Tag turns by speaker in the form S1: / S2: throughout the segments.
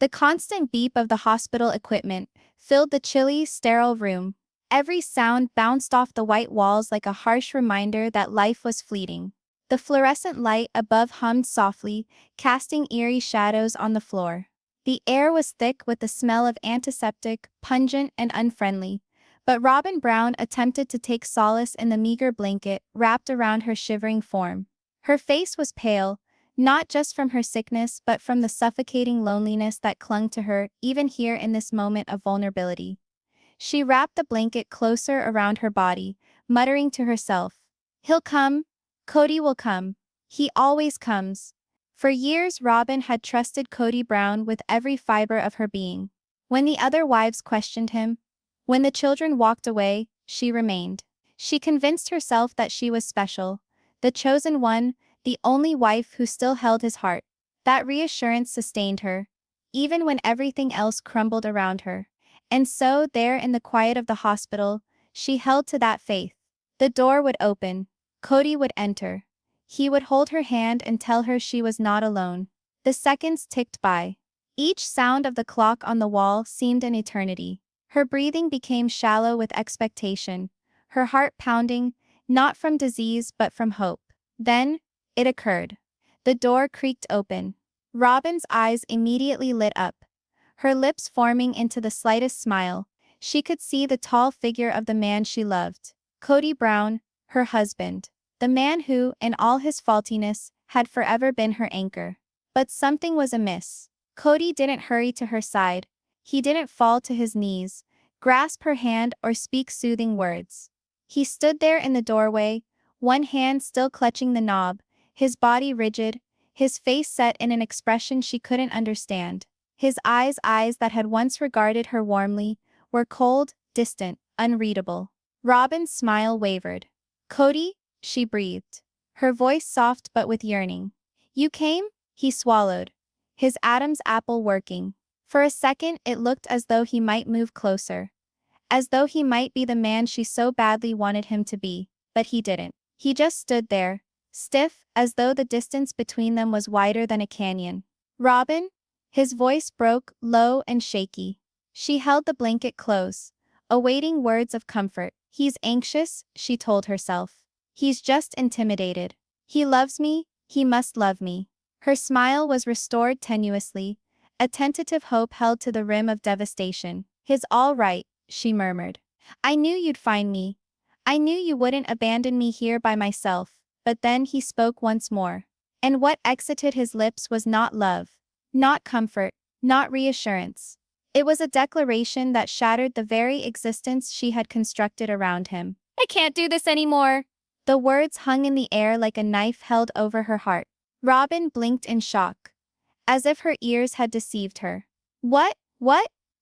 S1: The constant beep of the hospital equipment filled the chilly, sterile room. Every sound bounced off the white walls like a harsh reminder that life was fleeting. The fluorescent light above hummed softly, casting eerie shadows on the floor. The air was thick with the smell of antiseptic, pungent and unfriendly. But Robyn Brown attempted to take solace in the meager blanket wrapped around her shivering form. Her face was pale, not just from her sickness but from the suffocating loneliness that clung to her even here in this moment of vulnerability. She wrapped the blanket closer around her body, muttering to herself, "He'll come. Kody will come. He always comes." For years Robyn had trusted Kody Brown with every fiber of her being. When the other wives questioned him, when the children walked away, she remained. She convinced herself that she was special, the chosen one, the only wife who still held his heart. That reassurance sustained her, even when everything else crumbled around her. And so, there in the quiet of the hospital, she held to that faith. The door would open. Kody would enter. He would hold her hand and tell her she was not alone. The seconds ticked by. Each sound of the clock on the wall seemed an eternity. Her breathing became shallow with expectation, her heart pounding, not from disease but from hope. Then, it occurred. The door creaked open. Robyn's eyes immediately lit up, her lips forming into the slightest smile. She could see the tall figure of the man she loved. Kody Brown, her husband. The man who, in all his faultiness, had forever been her anchor. But something was amiss. Kody didn't hurry to her side. He didn't fall to his knees, grasp her hand or speak soothing words. He stood there in the doorway, one hand still clutching the knob, his body rigid, his face set in an expression she couldn't understand. His eyes that had once regarded her warmly, were cold, distant, unreadable. Robyn's smile wavered. "Kody?" she breathed, her voice soft but with yearning. "You came?" He swallowed, his Adam's apple working. For a second it looked as though he might move closer, as though he might be the man she so badly wanted him to be, but he didn't. He just stood there, stiff, as though the distance between them was wider than a canyon. "Robyn?" His voice broke, low and shaky. She held the blanket close, awaiting words of comfort. "He's anxious," she told herself. "He's just intimidated. He loves me, he must love me." Her smile was restored tenuously, a tentative hope held to the rim of devastation. "He's all right," she murmured. "I knew you'd find me. I knew you wouldn't abandon me here by myself." But then he spoke once more. And what exited his lips was not love, not comfort, not reassurance. It was a declaration that shattered the very existence she had constructed around him. "I can't do this anymore." The words hung in the air like a knife held over her heart. Robyn blinked in shock, as if her ears had deceived her. What?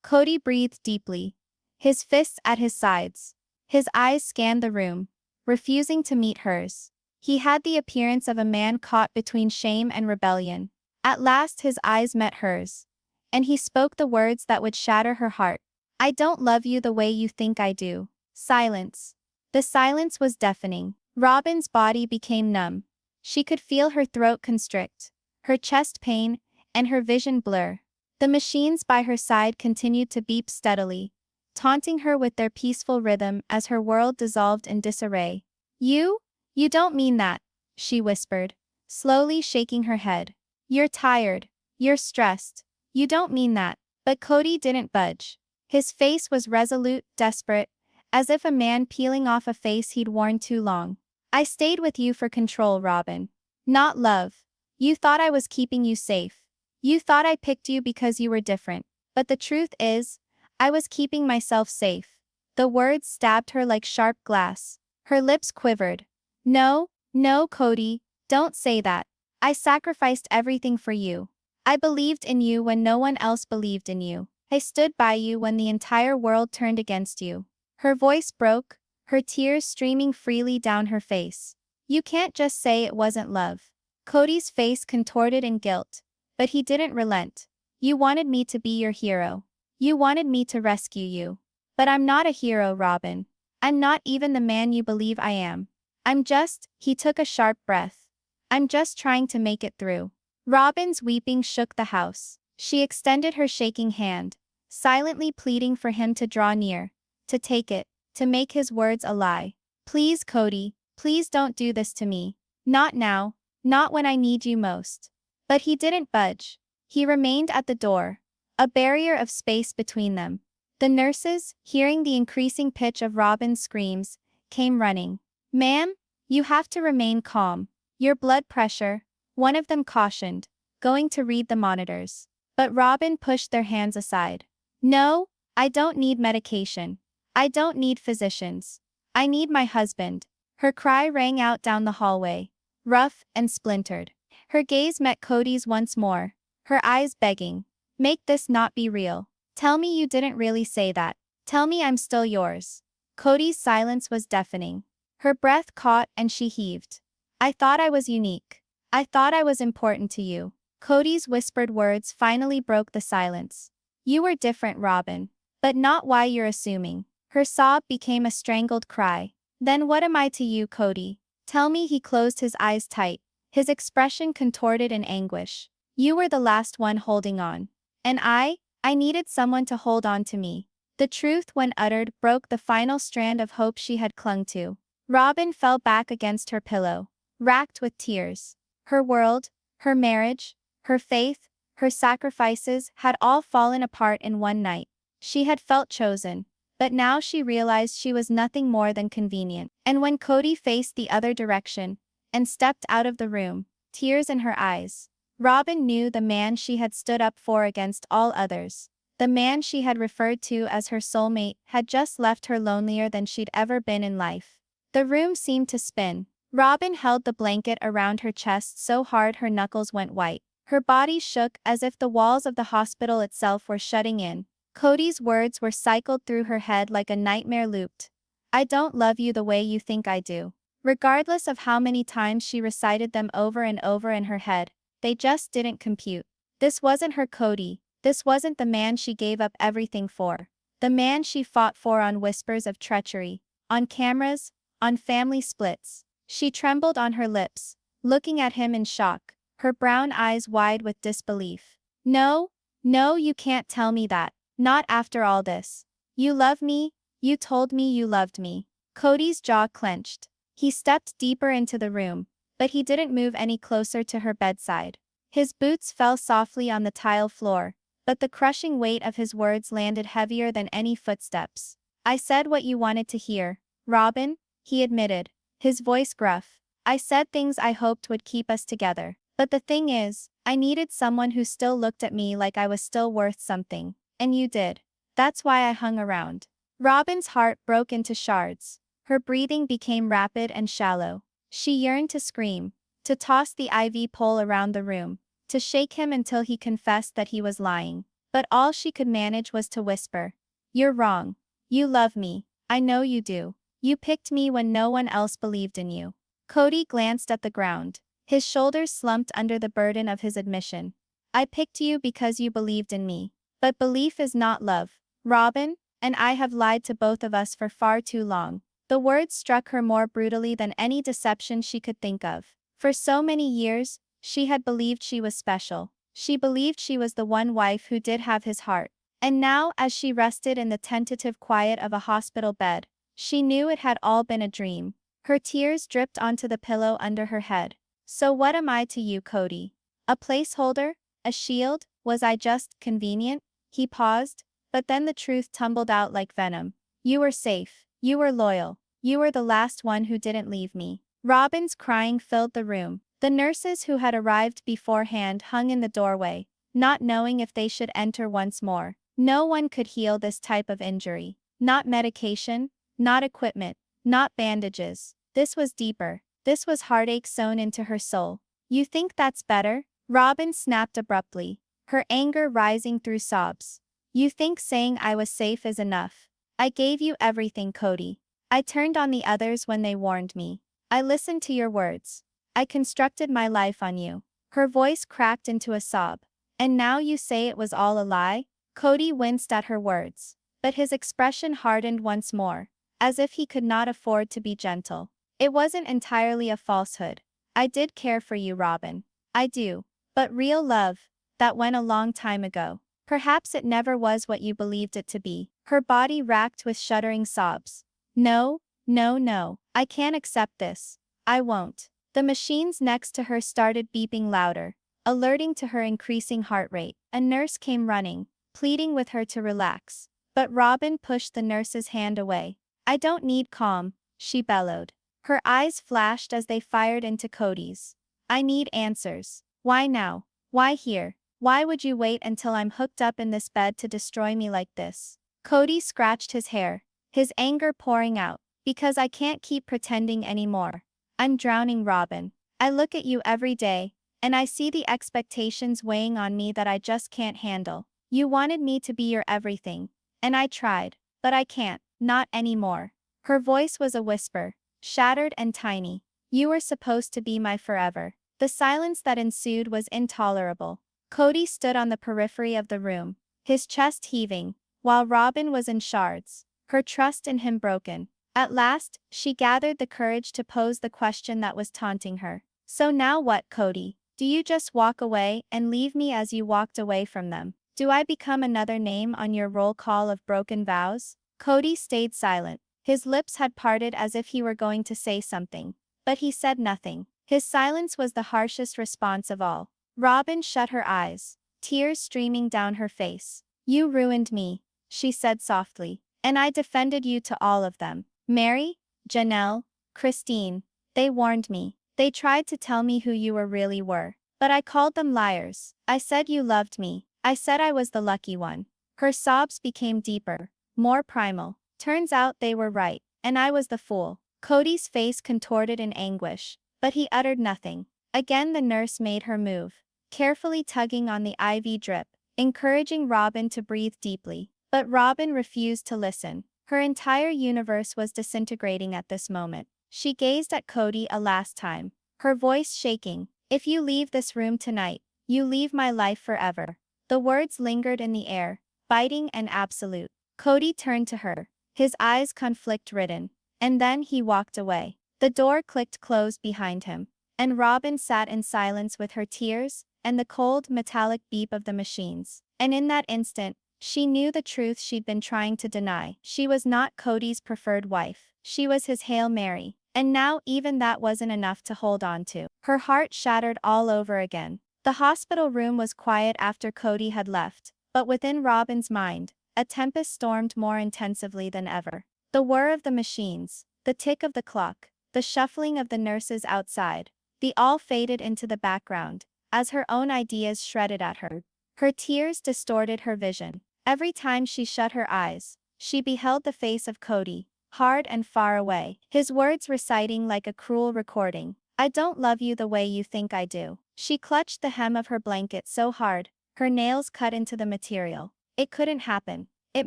S1: Kody breathed deeply, his fists at his sides. His eyes scanned the room, refusing to meet hers. He had the appearance of a man caught between shame and rebellion. At last his eyes met hers, and he spoke the words that would shatter her heart. "I don't love you the way you think I do." Silence. The silence was deafening. Robyn's body became numb. She could feel her throat constrict, her chest pain, and her vision blur. The machines by her side continued to beep steadily, taunting her with their peaceful rhythm as her world dissolved in disarray. You don't mean that," she whispered, slowly shaking her head. "You're tired. You're stressed. You don't mean that." But Kody didn't budge. His face was resolute, desperate, as if a man peeling off a face he'd worn too long. "I stayed with you for control, Robyn. Not love. You thought I was keeping you safe. You thought I picked you because you were different. But the truth is, I was keeping myself safe." The words stabbed her like sharp glass. Her lips quivered. No, Kody, don't say that. I sacrificed everything for you. I believed in you when no one else believed in you. I stood by you when the entire world turned against you." Her voice broke, her tears streaming freely down her face. "You can't just say it wasn't love." Kody's face contorted in guilt, but he didn't relent. "You wanted me to be your hero. You wanted me to rescue you. But I'm not a hero, Robyn. I'm not even the man you believe I am. I'm just," he took a sharp breath. "I'm just trying to make it through." Robyn's weeping shook the house. She extended her shaking hand, silently pleading for him to draw near, to take it, to make his words a lie. Please, Kody, please don't do this to me. Not now, not when I need you most. But he didn't budge. He remained at the door, a barrier of space between them. The nurses, hearing the increasing pitch of Robyn's screams, came running. Ma'am, you have to remain calm. Your blood pressure, one of them cautioned, going to read the monitors. But Robyn pushed their hands aside. No, I don't need medication. I don't need physicians. I need my husband. Her cry rang out down the hallway, rough and splintered. Her gaze met Kody's once more, her eyes begging. Make this not be real. Tell me you didn't really say that. Tell me I'm still yours. Kody's silence was deafening. Her breath caught and she heaved. I thought I was unique. I thought I was important to you. Kody's whispered words finally broke the silence. You were different, Robyn. But not why you're assuming. Her sob became a strangled cry. Then what am I to you, Kody? Tell me. He closed his eyes tight, his expression contorted in anguish. You were the last one holding on. And I needed someone to hold on to me. The truth, when uttered, broke the final strand of hope she had clung to. Robyn fell back against her pillow, racked with tears. Her world, her marriage, her faith, her sacrifices had all fallen apart in one night. She had felt chosen, but now she realized she was nothing more than convenient. And when Kody faced the other direction and stepped out of the room, tears in her eyes, Robyn knew the man she had stood up for against all others, the man she had referred to as her soulmate, had just left her lonelier than she'd ever been in life. The room seemed to spin. Robyn held the blanket around her chest so hard her knuckles went white. Her body shook as if the walls of the hospital itself were shutting in. Kody's words were cycled through her head like a nightmare looped. I don't love you the way you think I do. Regardless of how many times she recited them over and over in her head, they just didn't compute. This wasn't her Kody. This wasn't the man she gave up everything for. The man she fought for on whispers of treachery, on cameras, on family splits. She trembled on her lips, looking at him in shock, her brown eyes wide with disbelief. No, no, you can't tell me that. Not after all this. You love me, you told me you loved me. Kody's jaw clenched. He stepped deeper into the room, but he didn't move any closer to her bedside. His boots fell softly on the tile floor, but the crushing weight of his words landed heavier than any footsteps. I said what you wanted to hear, Robyn, he admitted, his voice gruff. I said things I hoped would keep us together. But the thing is, I needed someone who still looked at me like I was still worth something. And you did. That's why I hung around. Robyn's heart broke into shards. Her breathing became rapid and shallow. She yearned to scream, to toss the IV pole around the room, to shake him until he confessed that he was lying. But all she could manage was to whisper. You're wrong. You love me. I know you do. You picked me when no one else believed in you. Kody glanced at the ground. His shoulders slumped under the burden of his admission. I picked you because you believed in me. But belief is not love, Robyn, and I have lied to both of us for far too long. The words struck her more brutally than any deception she could think of. For so many years, she had believed she was special. She believed she was the one wife who did have his heart. And now, as she rested in the tentative quiet of a hospital bed, she knew it had all been a dream. Her tears dripped onto the pillow under her head. So what am I to you, Kody? A placeholder? A shield? Was I just convenient? He paused, but then the truth tumbled out like venom. You were safe. You were loyal. You were the last one who didn't leave me. Robyn's crying filled the room. The nurses who had arrived beforehand hung in the doorway, not knowing if they should enter once more. No one could heal this type of injury. Not medication, not equipment, not bandages. This was deeper. This was heartache sewn into her soul. You think that's better? Robyn snapped abruptly, her anger rising through sobs. You think saying I was safe is enough? I gave you everything, Kody. I turned on the others when they warned me. I listened to your words. I constructed my life on you. Her voice cracked into a sob. And now you say it was all a lie? Kody winced at her words, but his expression hardened once more, as if he could not afford to be gentle. It wasn't entirely a falsehood. I did care for you, Robyn. I do. But real love, that went a long time ago. Perhaps it never was what you believed it to be. Her body racked with shuddering sobs. No, no, no. I can't accept this. I won't. The machines next to her started beeping louder, alerting to her increasing heart rate. A nurse came running, pleading with her to relax. But Robyn pushed the nurse's hand away. I don't need calm, she bellowed. Her eyes flashed as they fired into Kody's. I need answers. Why now? Why here? Why would you wait until I'm hooked up in this bed to destroy me like this? Kody scratched his hair, his anger pouring out. Because I can't keep pretending anymore. I'm drowning, Robyn. I look at you every day, and I see the expectations weighing on me that I just can't handle. You wanted me to be your everything, and I tried, but I can't, not anymore. Her voice was a whisper, shattered and tiny. You were supposed to be my forever. The silence that ensued was intolerable. Kody stood on the periphery of the room, his chest heaving, while Robyn was in shards, her trust in him broken. At last, she gathered the courage to pose the question that was taunting her. So now what, Kody? Do you just walk away and leave me as you walked away from them? Do I become another name on your roll call of broken vows? Kody stayed silent. His lips had parted as if he were going to say something, but he said nothing. His silence was the harshest response of all. Robyn shut her eyes, tears streaming down her face. You ruined me, she said softly, and I defended you to all of them. Mary, Janelle, Christine, they warned me. They tried to tell me who you really were. But I called them liars. I said you loved me. I said I was the lucky one. Her sobs became deeper, more primal. Turns out they were right, and I was the fool. Kody's face contorted in anguish, but he uttered nothing. Again the nurse made her move, carefully tugging on the IV drip, encouraging Robyn to breathe deeply. But Robyn refused to listen. Her entire universe was disintegrating at this moment. She gazed at Kody a last time, her voice shaking. If you leave this room tonight, you leave my life forever. The words lingered in the air, biting and absolute. Kody turned to her, his eyes conflict-ridden, and then he walked away. The door clicked closed behind him, and Robyn sat in silence with her tears and the cold, metallic beep of the machines. And in that instant, she knew the truth she'd been trying to deny. She was not Kody's preferred wife. She was his Hail Mary. And now even that wasn't enough to hold on to. Her heart shattered all over again. The hospital room was quiet after Kody had left, but within Robyn's mind, a tempest stormed more intensively than ever. The whir of the machines, the tick of the clock, the shuffling of the nurses outside, they all faded into the background, as her own ideas shredded at her. Her tears distorted her vision. Every time she shut her eyes, she beheld the face of Kody, hard and far away, his words reciting like a cruel recording. I don't love you the way you think I do. She clutched the hem of her blanket so hard, her nails cut into the material. It couldn't happen. It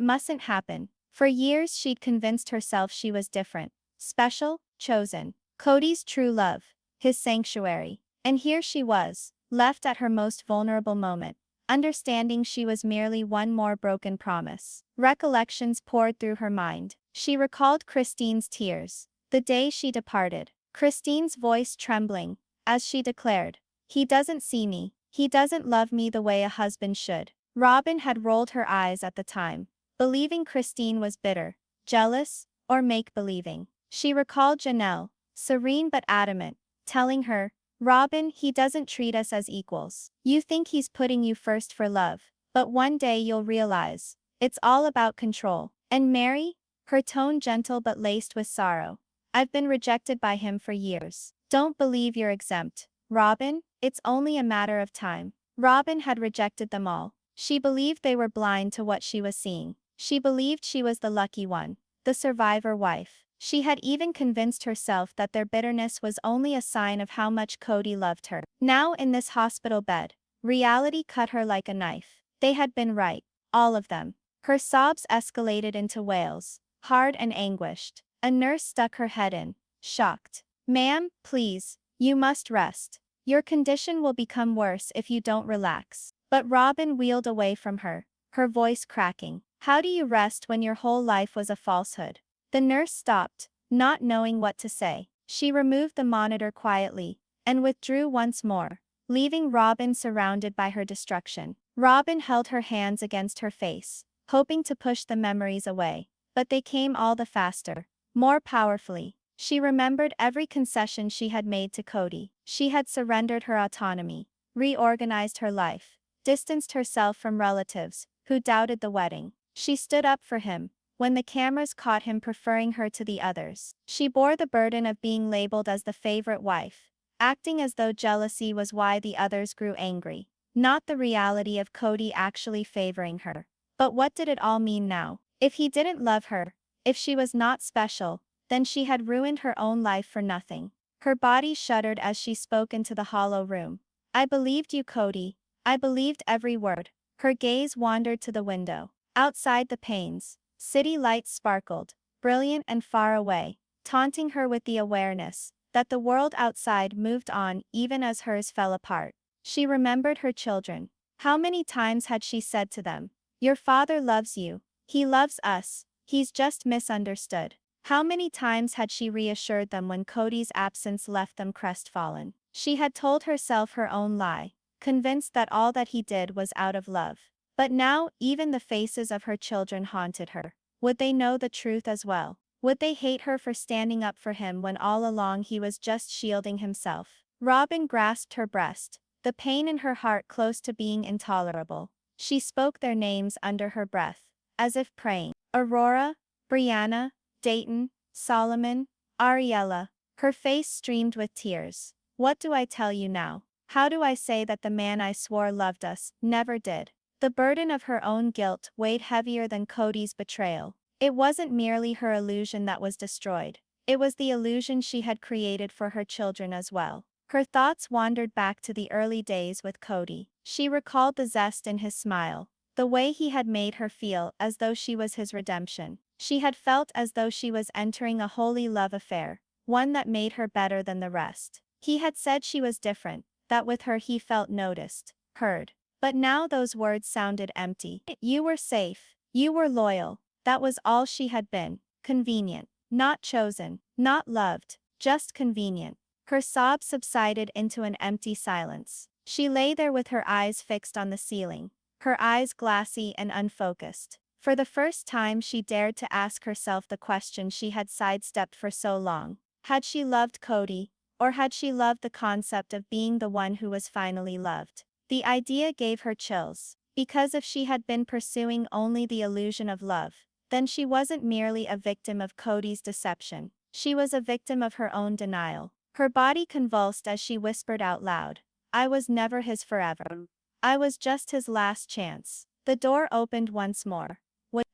S1: mustn't happen. For years she'd convinced herself she was different, special, chosen, Kody's true love, his sanctuary. And here she was, left at her most vulnerable moment, understanding she was merely one more broken promise. Recollections poured through her mind. She recalled Christine's tears, the day she departed, Christine's voice trembling, as she declared, he doesn't see me, he doesn't love me the way a husband should. Robyn had rolled her eyes at the time, believing Christine was bitter, jealous, or make-believing. She recalled Janelle, serene but adamant, telling her, Robyn, he doesn't treat us as equals. You think he's putting you first for love, but one day you'll realize, it's all about control. And Mary, her tone gentle but laced with sorrow, I've been rejected by him for years. Don't believe you're exempt, Robyn, it's only a matter of time. Robyn had rejected them all. She believed they were blind to what she was seeing. She believed she was the lucky one, the survivor wife. She had even convinced herself that their bitterness was only a sign of how much Kody loved her. Now in this hospital bed, reality cut her like a knife. They had been right, all of them. Her sobs escalated into wails, hard and anguished. A nurse stuck her head in, shocked. Ma'am, please, you must rest. Your condition will become worse if you don't relax. But Robyn wheeled away from her, her voice cracking. How do you rest when your whole life was a falsehood? The nurse stopped, not knowing what to say. She removed the monitor quietly, and withdrew once more, leaving Robyn surrounded by her destruction. Robyn held her hands against her face, hoping to push the memories away, but they came all the faster, more powerfully. She remembered every concession she had made to Kody. She had surrendered her autonomy, reorganized her life, distanced herself from relatives who doubted the wedding. She stood up for him when the cameras caught him preferring her to the others. She bore the burden of being labeled as the favorite wife, acting as though jealousy was why the others grew angry, not the reality of Kody actually favoring her. But what did it all mean now? If he didn't love her, if she was not special, then she had ruined her own life for nothing. Her body shuddered as she spoke into the hollow room. I believed you, Kody. I believed every word. Her gaze wandered to the window. Outside the panes, city lights sparkled, brilliant and far away, taunting her with the awareness that the world outside moved on even as hers fell apart. She remembered her children. How many times had she said to them, "Your father loves you. He loves us. He's just misunderstood." How many times had she reassured them when Kody's absence left them crestfallen? She had told herself her own lie, convinced that all that he did was out of love. But now, even the faces of her children haunted her. Would they know the truth as well? Would they hate her for standing up for him when all along he was just shielding himself? Robyn grasped her breast, the pain in her heart close to being intolerable. She spoke their names under her breath, as if praying. Aurora, Brianna, Dayton, Solomon, Ariella. Her face streamed with tears. What do I tell you now? How do I say that the man I swore loved us never did? The burden of her own guilt weighed heavier than Kody's betrayal. It wasn't merely her illusion that was destroyed. It was the illusion she had created for her children as well. Her thoughts wandered back to the early days with Kody. She recalled the zest in his smile, the way he had made her feel as though she was his redemption. She had felt as though she was entering a holy love affair, one that made her better than the rest. He had said she was different, that with her he felt noticed, heard. But now those words sounded empty. You were safe. You were loyal. That was all she had been. Convenient. Not chosen. Not loved. Just convenient. Her sobs subsided into an empty silence. She lay there with her eyes fixed on the ceiling, her eyes glassy and unfocused. For the first time she dared to ask herself the question she had sidestepped for so long. Had she loved Kody, or had she loved the concept of being the one who was finally loved? The idea gave her chills, because if she had been pursuing only the illusion of love, then she wasn't merely a victim of Kody's deception. She was a victim of her own denial. Her body convulsed as she whispered out loud, I was never his forever. I was just his last chance. The door opened once more.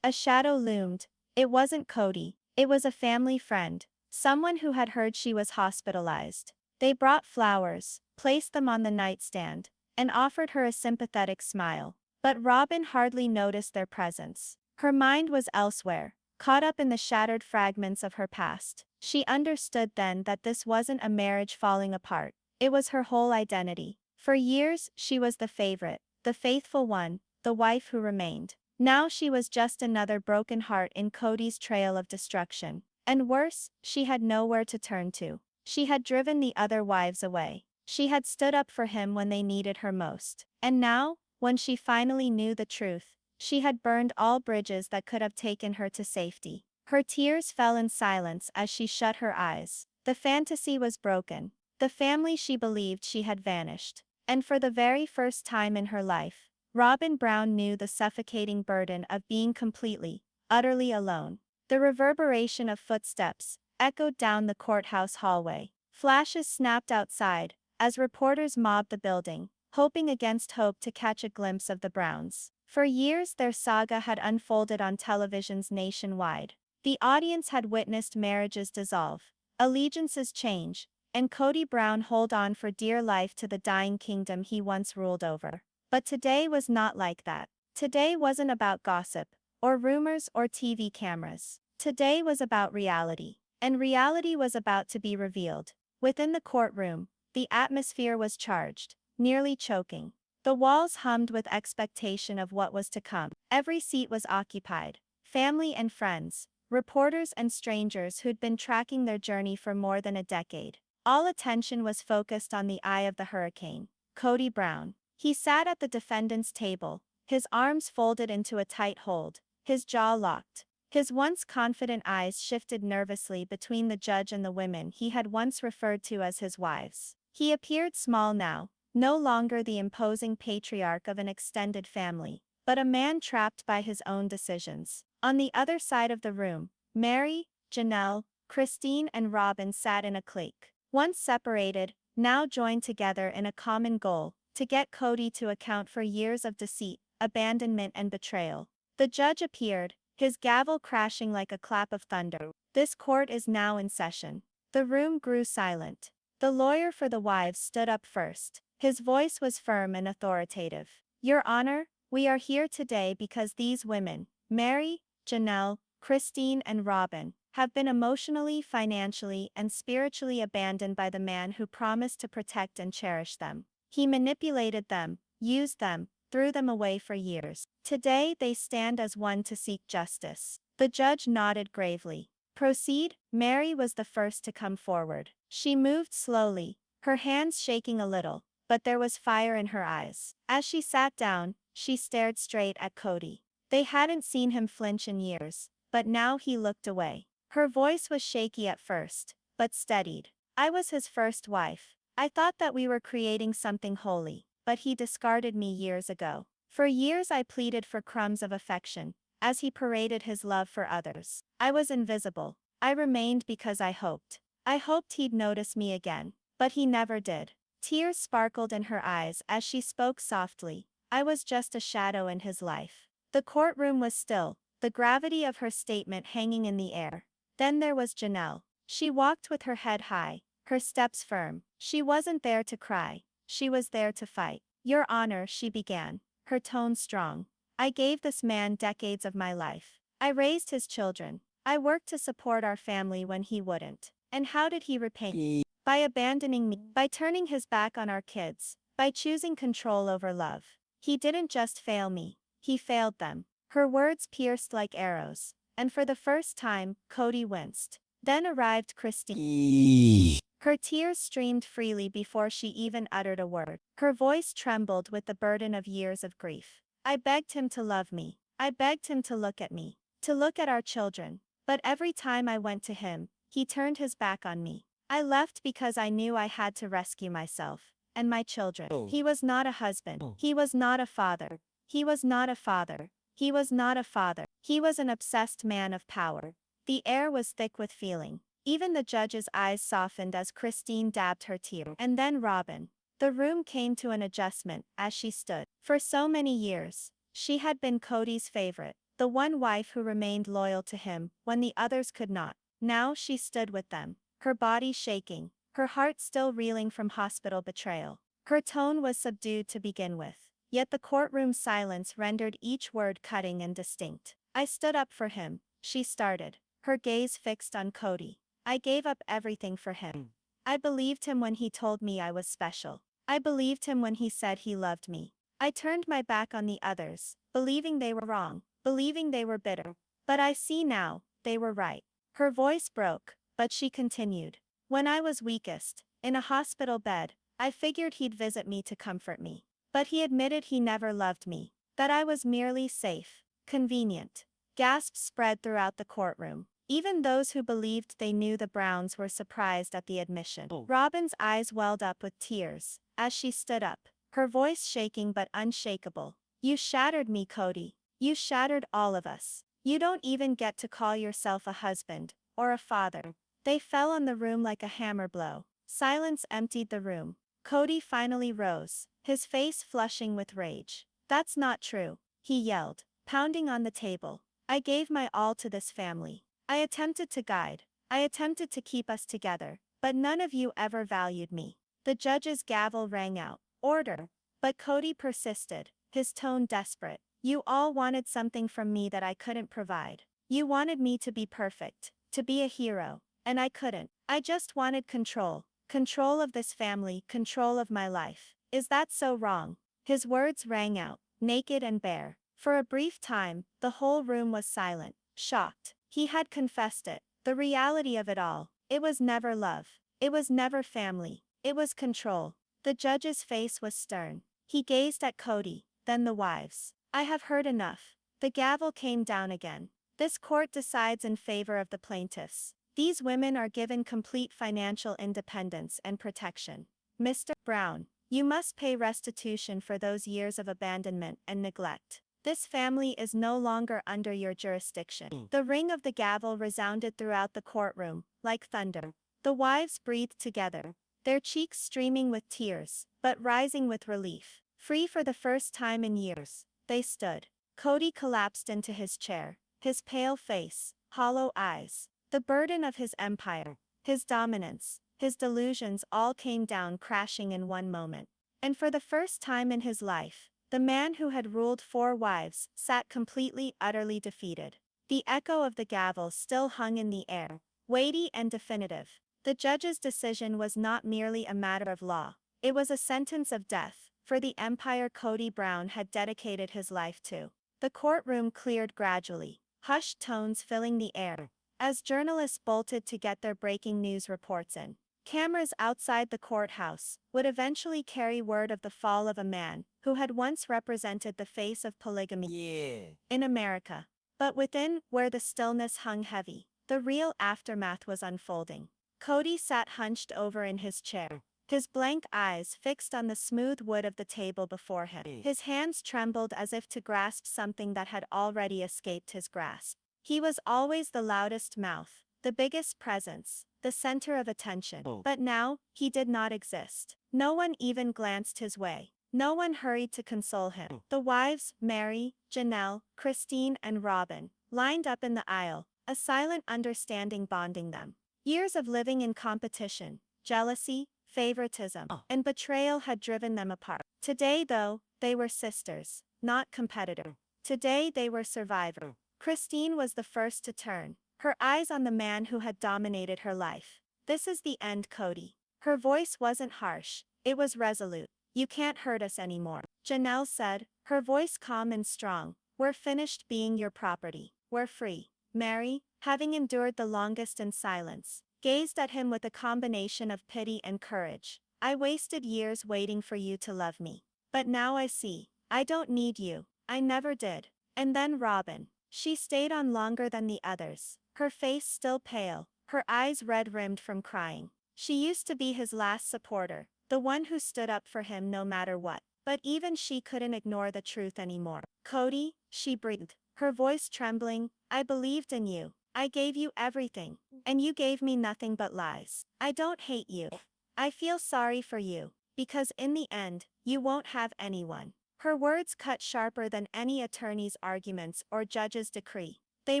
S1: A shadow loomed. It wasn't Kody. It was a family friend, someone who had heard she was hospitalized. They brought flowers, placed them on the nightstand, and offered her a sympathetic smile. But Robyn hardly noticed their presence. Her mind was elsewhere, caught up in the shattered fragments of her past. She understood then that this wasn't a marriage falling apart. It was her whole identity. For years, she was the favorite, the faithful one, the wife who remained. Now she was just another broken heart in Kody's trail of destruction. And worse, she had nowhere to turn to. She had driven the other wives away. She had stood up for him when they needed her most. And now, when she finally knew the truth, she had burned all bridges that could have taken her to safety. Her tears fell in silence as she shut her eyes. The fantasy was broken. The family she believed she had vanished. And for the very first time in her life, Robyn Brown knew the suffocating burden of being completely, utterly alone. The reverberation of footsteps echoed down the courthouse hallway. Flashes snapped outside as reporters mobbed the building, hoping against hope to catch a glimpse of the Browns. For years their saga had unfolded on televisions nationwide. The audience had witnessed marriages dissolve, allegiances change, and Kody Brown hold on for dear life to the dying kingdom he once ruled over. But today was not like that. Today wasn't about gossip, or rumors or TV cameras. Today was about reality. And reality was about to be revealed. Within the courtroom, the atmosphere was charged, nearly choking. The walls hummed with expectation of what was to come. Every seat was occupied. Family and friends, reporters and strangers who'd been tracking their journey for more than a decade. All attention was focused on the eye of the hurricane. Kody Brown. He sat at the defendant's table, his arms folded into a tight hold, his jaw locked. His once confident eyes shifted nervously between the judge and the women he had once referred to as his wives. He appeared small now, no longer the imposing patriarch of an extended family, but a man trapped by his own decisions. On the other side of the room, Mary, Janelle, Christine and Robyn sat in a clique. Once separated, now joined together in a common goal, to get Kody to account for years of deceit, abandonment and betrayal. The judge appeared, his gavel crashing like a clap of thunder. This court is now in session. The room grew silent. The lawyer for the wives stood up first. His voice was firm and authoritative. Your Honor, we are here today because these women, Mary, Janelle, Christine and Robyn, have been emotionally, financially, and spiritually abandoned by the man who promised to protect and cherish them. He manipulated them, used them, threw them away for years. Today they stand as one to seek justice. The judge nodded gravely. Proceed. Mary was the first to come forward. She moved slowly, her hands shaking a little, but there was fire in her eyes. As she sat down, she stared straight at Kody. They hadn't seen him flinch in years, but now he looked away. Her voice was shaky at first, but steadied. I was his first wife. I thought that we were creating something holy, but he discarded me years ago. For years I pleaded for crumbs of affection, as he paraded his love for others. I was invisible. I remained because I hoped. I hoped he'd notice me again, but he never did. Tears sparkled in her eyes as she spoke softly. I was just a shadow in his life. The courtroom was still, the gravity of her statement hanging in the air. Then there was Janelle. She walked with her head high, her steps firm. She wasn't there to cry. She was there to fight. Your Honor, she began, her tone strong. I gave this man decades of my life. I raised his children. I worked to support our family when he wouldn't. And how did he repay me? By abandoning me, by turning his back on our kids, by choosing control over love. He didn't just fail me, he failed them. Her words pierced like arrows, and for the first time, Kody winced. Then arrived Christine. Her tears streamed freely before she even uttered a word. Her voice trembled with the burden of years of grief. I begged him to love me. I begged him to look at me, to look at our children. But every time I went to him, he turned his back on me. I left because I knew I had to rescue myself and my children. He was not a husband. He was not a father. He was not a father. He was not a father. He was an obsessed man of power. The air was thick with feeling. Even the judge's eyes softened as Christine dabbed her tear. And then Robyn. The room came to an adjustment as she stood. For so many years, she had been Kody's favorite, the one wife who remained loyal to him when the others could not. Now she stood with them, her body shaking, her heart still reeling from hospital betrayal. Her tone was subdued to begin with, yet the courtroom silence rendered each word cutting and distinct. I stood up for him, she started, her gaze fixed on Kody. I gave up everything for him. I believed him when he told me I was special. I believed him when he said he loved me. I turned my back on the others, believing they were wrong, believing they were bitter. But I see now, they were right. Her voice broke, but she continued. When I was weakest, in a hospital bed, I figured he'd visit me to comfort me. But he admitted he never loved me, that I was merely safe, convenient. Gasps spread throughout the courtroom. Even those who believed they knew the Browns were surprised at the admission. Robyn's eyes welled up with tears as she stood up, her voice shaking but unshakable. You shattered me, Kody. You shattered all of us. You don't even get to call yourself a husband or a father. They fell on the room like a hammer blow. Silence emptied the room. Kody finally rose, his face flushing with rage. That's not true, he yelled, pounding on the table. I gave my all to this family. I attempted to guide. I attempted to keep us together, but none of you ever valued me. The judge's gavel rang out. Order. But Kody persisted, his tone desperate. You all wanted something from me that I couldn't provide. You wanted me to be perfect, to be a hero, and I couldn't. I just wanted control. Control of this family, control of my life. Is that so wrong? His words rang out, naked and bare. For a brief time, the whole room was silent, shocked. He had confessed it, the reality of it all. It was never love. It was never family. It was control.
S2: The judge's face was stern. He gazed at Kody, then the wives. "I have heard enough." The gavel came down again. "This court decides in favor of the plaintiffs. These women are given complete financial independence and protection. Mr. Brown, you must pay restitution for those years of abandonment and neglect. This family is no longer under your jurisdiction." The ring of the gavel resounded throughout the courtroom, like thunder. The wives breathed together, their cheeks streaming with tears, but rising with relief. Free for the first time in years, they stood. Kody collapsed into his chair, his pale face, hollow eyes. The burden of his empire, his dominance, his delusions all came down crashing in one moment. And for the first time in his life, the man who had ruled 4 wives sat completely, utterly defeated. The echo of the gavel still hung in the air, weighty and definitive. The judge's decision was not merely a matter of law, it was a sentence of death, for the empire Kody Brown had dedicated his life to. The courtroom cleared gradually, hushed tones filling the air, as journalists bolted to get their breaking news reports in. Cameras outside the courthouse would eventually carry word of the fall of a man who had once represented the face of polygamy in America. But within, where the stillness hung heavy, the real aftermath was unfolding. Kody sat hunched over in his chair, his blank eyes fixed on the smooth wood of the table before him. His hands trembled as if to grasp something that had already escaped his grasp. He was always the loudest mouth, the biggest presence, the center of attention. But now, he did not exist. No one even glanced his way. No one hurried to console him. The wives, Mary, Janelle, Christine and Robyn, lined up in the aisle, a silent understanding bonding them. Years of living in competition, jealousy, favoritism, and betrayal had driven them apart. Today, though, they were sisters, not competitors. Today they were survivors. Christine was the first to turn, her eyes on the man who had dominated her life. "This is the end, Kody." Her voice wasn't harsh, it was resolute. "You can't hurt us anymore." Janelle said, her voice calm and strong. "We're finished being your property. We're free." Mary, having endured the longest in silence, gazed at him with a combination of pity and courage. "I wasted years waiting for you to love me. But now I see. I don't need you. I never did." And then Robyn. She stayed on longer than the others, her face still pale, her eyes red-rimmed from crying. She used to be his last supporter, the one who stood up for him no matter what. But even she couldn't ignore the truth anymore. "Kody," she breathed, her voice trembling, "I believed in you. I gave you everything. And you gave me nothing but lies. I don't hate you. I feel sorry for you. Because in the end, you won't have anyone." Her words cut sharper than any attorney's arguments or judge's decree. They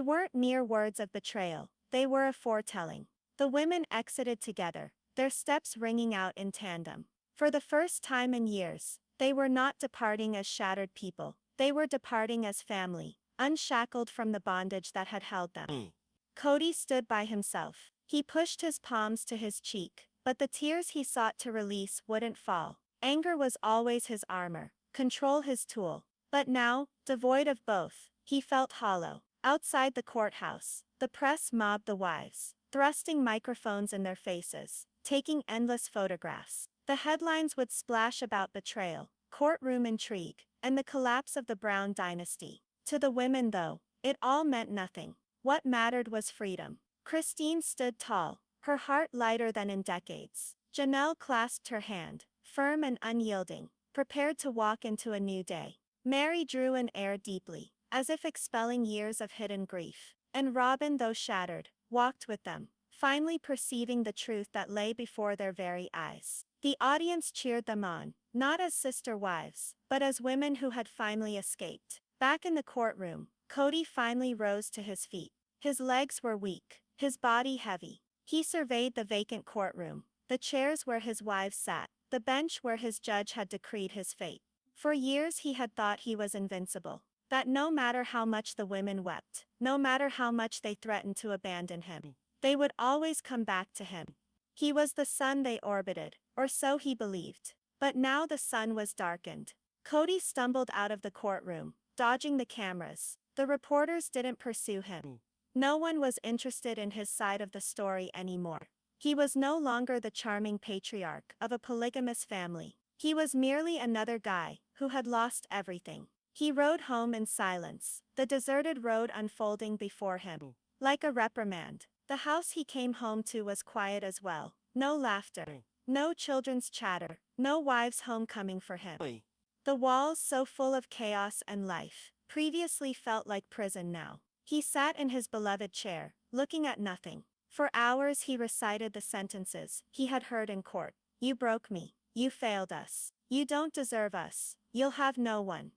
S2: weren't mere words of betrayal, they were a foretelling. The women exited together, their steps ringing out in tandem. For the first time in years, they were not departing as shattered people, they were departing as family, unshackled from the bondage that had held them. Kody stood by himself. He pushed his palms to his cheek, but the tears he sought to release wouldn't fall. Anger was always his armor, control his tool. But now, devoid of both, he felt hollow. Outside the courthouse, the press mobbed the wives, thrusting microphones in their faces, taking endless photographs. The headlines would splash about betrayal, courtroom intrigue, and the collapse of the Brown dynasty. To the women, though, it all meant nothing. What mattered was freedom. Christine stood tall, her heart lighter than in decades. Janelle clasped her hand, firm and unyielding, prepared to walk into a new day. Mary drew an air deeply, as if expelling years of hidden grief. And Robyn, though shattered, walked with them, finally perceiving the truth that lay before their very eyes. The audience cheered them on, not as sister wives, but as women who had finally escaped. Back in the courtroom, Kody finally rose to his feet. His legs were weak, his body heavy. He surveyed the vacant courtroom, the chairs where his wives sat, the bench where his judge had decreed his fate. For years he had thought he was invincible, that no matter how much the women wept, no matter how much they threatened to abandon him, they would always come back to him. He was the sun they orbited, or so he believed. But now the sun was darkened. Kody stumbled out of the courtroom, dodging the cameras. The reporters didn't pursue him. No one was interested in his side of the story anymore. He was no longer the charming patriarch of a polygamous family. He was merely another guy who had lost everything. He rode home in silence, the deserted road unfolding before him like a reprimand. The house he came home to was quiet as well. No laughter, no children's chatter, no wives' homecoming for him. The walls, so full of chaos and life, previously felt like prison now. He sat in his beloved chair, looking at nothing. For hours he recited the sentences he had heard in court. You broke me. You failed us. You don't deserve us. You'll have no one.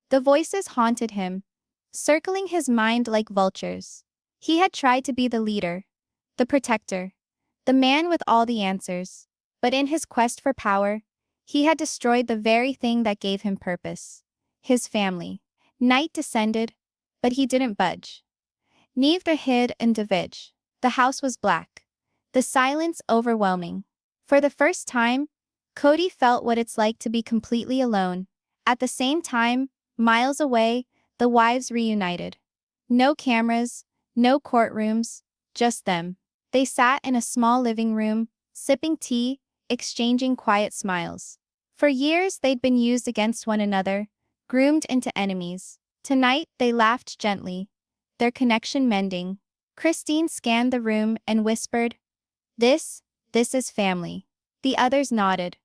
S1: The voices haunted him, circling his mind like vultures. He had tried to be the leader, the protector, the man with all the answers. But in his quest for power, he had destroyed the very thing that gave him purpose: his family. Night descended, but he didn't budge. Neither hid and divige. The house was black, the silence overwhelming. For the first time, Kody felt what it's like to be completely alone. At the same time, miles away, the wives reunited. No cameras, no courtrooms, just them. They sat in a small living room, sipping tea, exchanging quiet smiles. For years they'd been used against one another, groomed into enemies. Tonight they laughed gently, their connection mending. Christine scanned the room and whispered, This is family." The others nodded,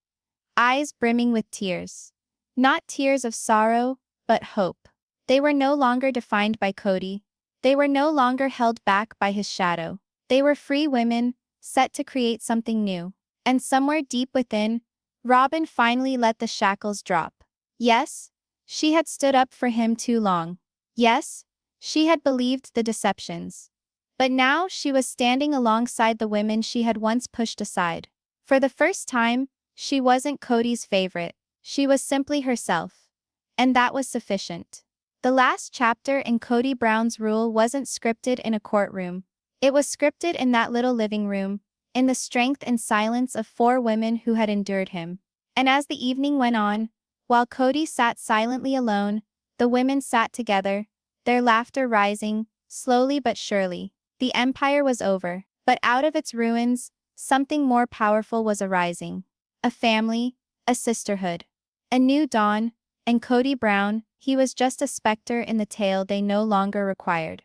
S1: eyes brimming with tears. Not tears of sorrow, but hope. They were no longer defined by Kody. They were no longer held back by his shadow. They were free women, set to create something new. And somewhere deep within, Robyn finally let the shackles drop. Yes, she had stood up for him too long. Yes, she had believed the deceptions. But now she was standing alongside the women she had once pushed aside. For the first time, she wasn't Kody's favorite. She was simply herself. And that was sufficient. The last chapter in Kody Brown's rule wasn't scripted in a courtroom. It was scripted in that little living room, in the strength and silence of 4 women who had endured him. And as the evening went on, while Kody sat silently alone, the women sat together, their laughter rising, slowly but surely. The empire was over, but out of its ruins, something more powerful was arising. A family, a sisterhood, a new dawn, and Kody Brown, he was just a specter in the tale they no longer required.